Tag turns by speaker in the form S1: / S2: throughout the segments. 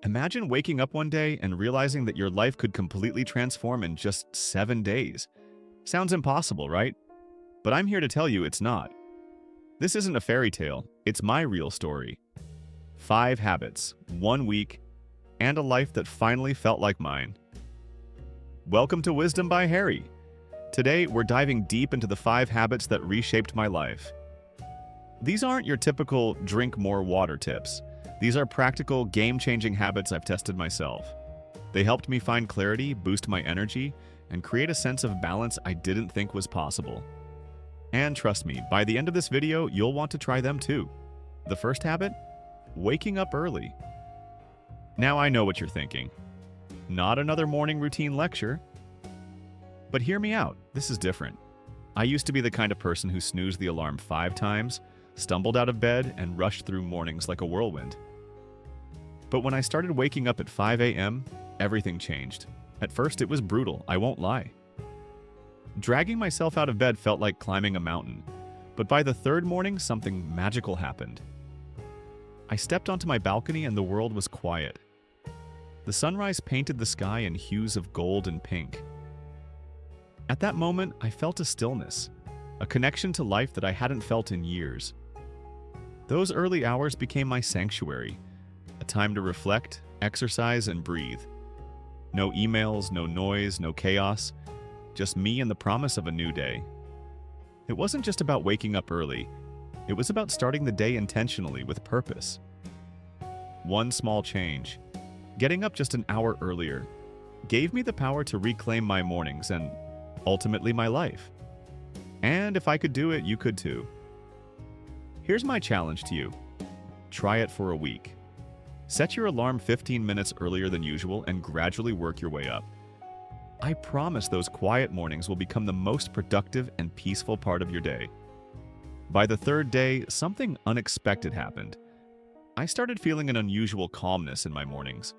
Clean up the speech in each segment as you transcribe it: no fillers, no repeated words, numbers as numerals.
S1: Imagine waking up one day and realizing that your life could completely transform in just 7 days. Sounds impossible, right? But I'm here to tell you it's not. This isn't a fairy tale, it's my real story. 5 habits, 1 week, and a life that finally felt like mine. Welcome to Wisdom by Harry. Today, we're diving deep into the 5 habits that reshaped my life. These aren't your typical drink more water tips. These are practical, game-changing habits I've tested myself. They helped me find clarity, boost my energy, and create a sense of balance I didn't think was possible. And trust me, by the end of this video, you'll want to try them too. The first habit? Waking up early. Now I know what you're thinking. Not another morning routine lecture. But hear me out, this is different. I used to be the kind of person who snoozed the alarm 5 times, stumbled out of bed, and rushed through mornings like a whirlwind. But when I started waking up at 5 a.m., everything changed. At first, it was brutal, I won't lie. Dragging myself out of bed felt like climbing a mountain, but by the third morning, something magical happened. I stepped onto my balcony and the world was quiet. The sunrise painted the sky in hues of gold and pink. At that moment, I felt a stillness, a connection to life that I hadn't felt in years. Those early hours became my sanctuary, a time to reflect, exercise, and breathe. No emails, no noise, no chaos, just me and the promise of a new day. It wasn't just about waking up early, it was about starting the day intentionally with purpose. One small change, getting up just an hour earlier, gave me the power to reclaim my mornings and ultimately my life. And if I could do it, you could too. Here's my challenge to you. Try it for a week. Set your alarm 15 minutes earlier than usual and gradually work your way up. I promise those quiet mornings will become the most productive and peaceful part of your day. By the third day, something unexpected happened. I started feeling an unusual calmness in my mornings.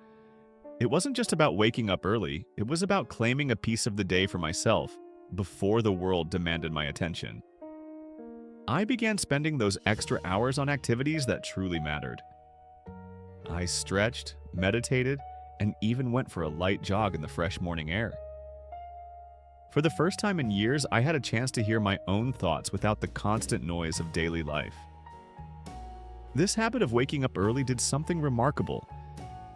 S1: It wasn't just about waking up early, it was about claiming a piece of the day for myself before the world demanded my attention. I began spending those extra hours on activities that truly mattered. I stretched, meditated, and even went for a light jog in the fresh morning air. For the first time in years, I had a chance to hear my own thoughts without the constant noise of daily life. This habit of waking up early did something remarkable.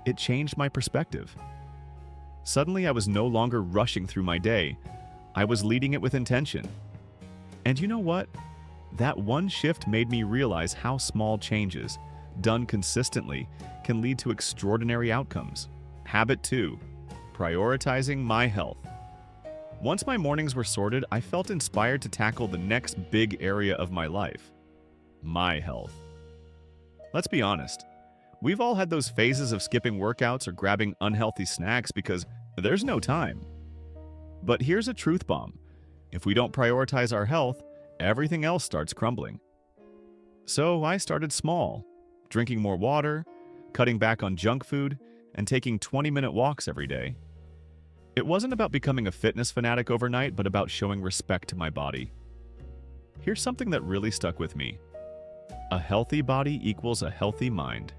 S1: It changed my perspective. Suddenly, I was no longer rushing through my day. I was leading it with intention. And you know what? That one shift made me realize how small changes, done consistently, can lead to extraordinary outcomes. Habit 2. Prioritizing my health. Once my mornings were sorted, I felt inspired to tackle the next big area of my life. My health. Let's be honest. We've all had those phases of skipping workouts or grabbing unhealthy snacks because there's no time. But here's a truth bomb. If we don't prioritize our health, everything else starts crumbling. So I started small, drinking more water, cutting back on junk food, and taking 20-minute walks every day. It wasn't about becoming a fitness fanatic overnight, but about showing respect to my body. Here's something that really stuck with me. A healthy body equals a healthy mind.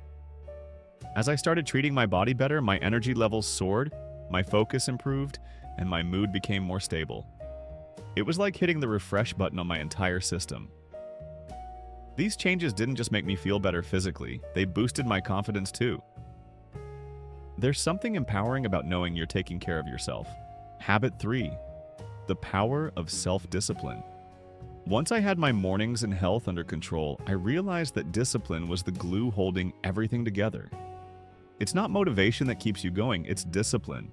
S1: As I started treating my body better, my energy levels soared, my focus improved, and my mood became more stable. It was like hitting the refresh button on my entire system. These changes didn't just make me feel better physically, they boosted my confidence too. There's something empowering about knowing you're taking care of yourself. Habit 3. The power of self-discipline. Once I had my mornings and health under control, I realized that discipline was the glue holding everything together. It's not motivation that keeps you going, it's discipline.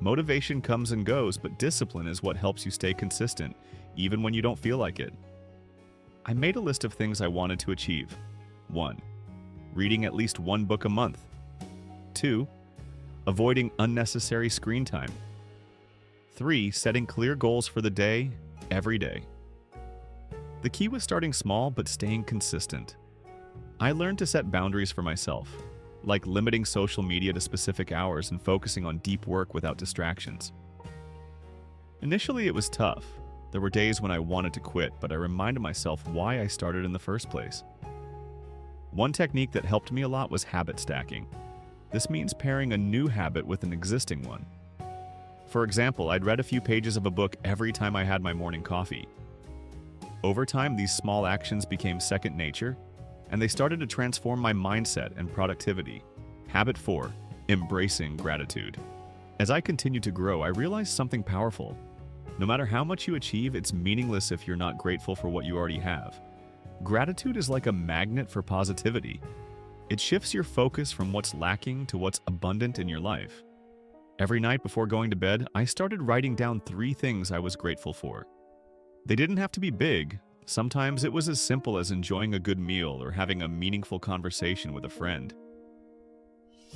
S1: Motivation comes and goes, but discipline is what helps you stay consistent, even when you don't feel like it. I made a list of things I wanted to achieve. 1. Reading at least 1 book a month. 2. Avoiding unnecessary screen time. 3. Setting clear goals for the day, every day. The key was starting small but staying consistent. I learned to set boundaries for myself, like limiting social media to specific hours and focusing on deep work without distractions. Initially, it was tough. There were days when I wanted to quit, but I reminded myself why I started in the first place. One technique that helped me a lot was habit stacking. This means pairing a new habit with an existing one. For example, I'd read a few pages of a book every time I had my morning coffee. Over time, these small actions became second nature, and they started to transform my mindset and productivity. Habit 4. Embracing gratitude. As I continued to grow, I realized something powerful. No matter how much you achieve, it's meaningless if you're not grateful for what you already have. Gratitude is like a magnet for positivity. It shifts your focus from what's lacking to what's abundant in your life. Every night before going to bed, I started writing down 3 things I was grateful for. They didn't have to be big. Sometimes it was as simple as enjoying a good meal or having a meaningful conversation with a friend.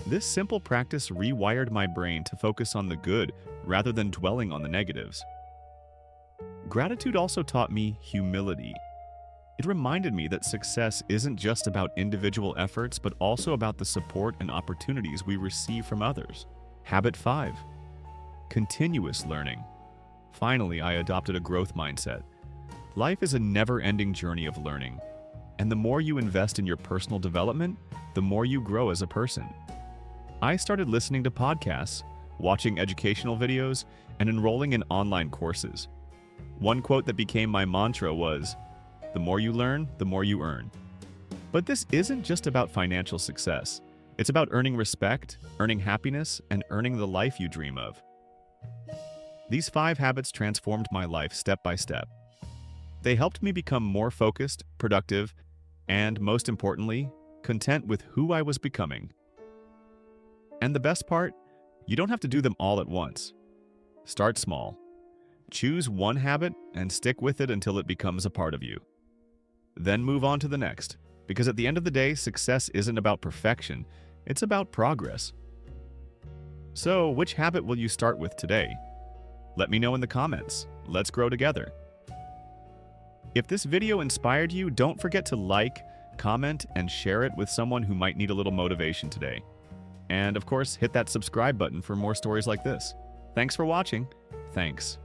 S1: This simple practice rewired my brain to focus on the good rather than dwelling on the negatives. Gratitude also taught me humility. It reminded me that success isn't just about individual efforts, but also about the support and opportunities we receive from others. Habit 5. Continuous learning. Finally, I adopted a growth mindset. Life is a never-ending journey of learning, and the more you invest in your personal development, the more you grow as a person. I started listening to podcasts, watching educational videos, and enrolling in online courses. One quote that became my mantra was, "The more you learn, the more you earn." But this isn't just about financial success. It's about earning respect, earning happiness, and earning the life you dream of. These 5 habits transformed my life step by step. They helped me become more focused, productive, and, most importantly, content with who I was becoming. And the best part? You don't have to do them all at once. Start small. Choose one habit and stick with it until it becomes a part of you. Then move on to the next, because at the end of the day, success isn't about perfection, it's about progress. So, which habit will you start with today? Let me know in the comments. Let's grow together. If this video inspired you, don't forget to like, comment, and share it with someone who might need a little motivation today. And of course, hit that subscribe button for more stories like this. Thanks for watching. Thanks.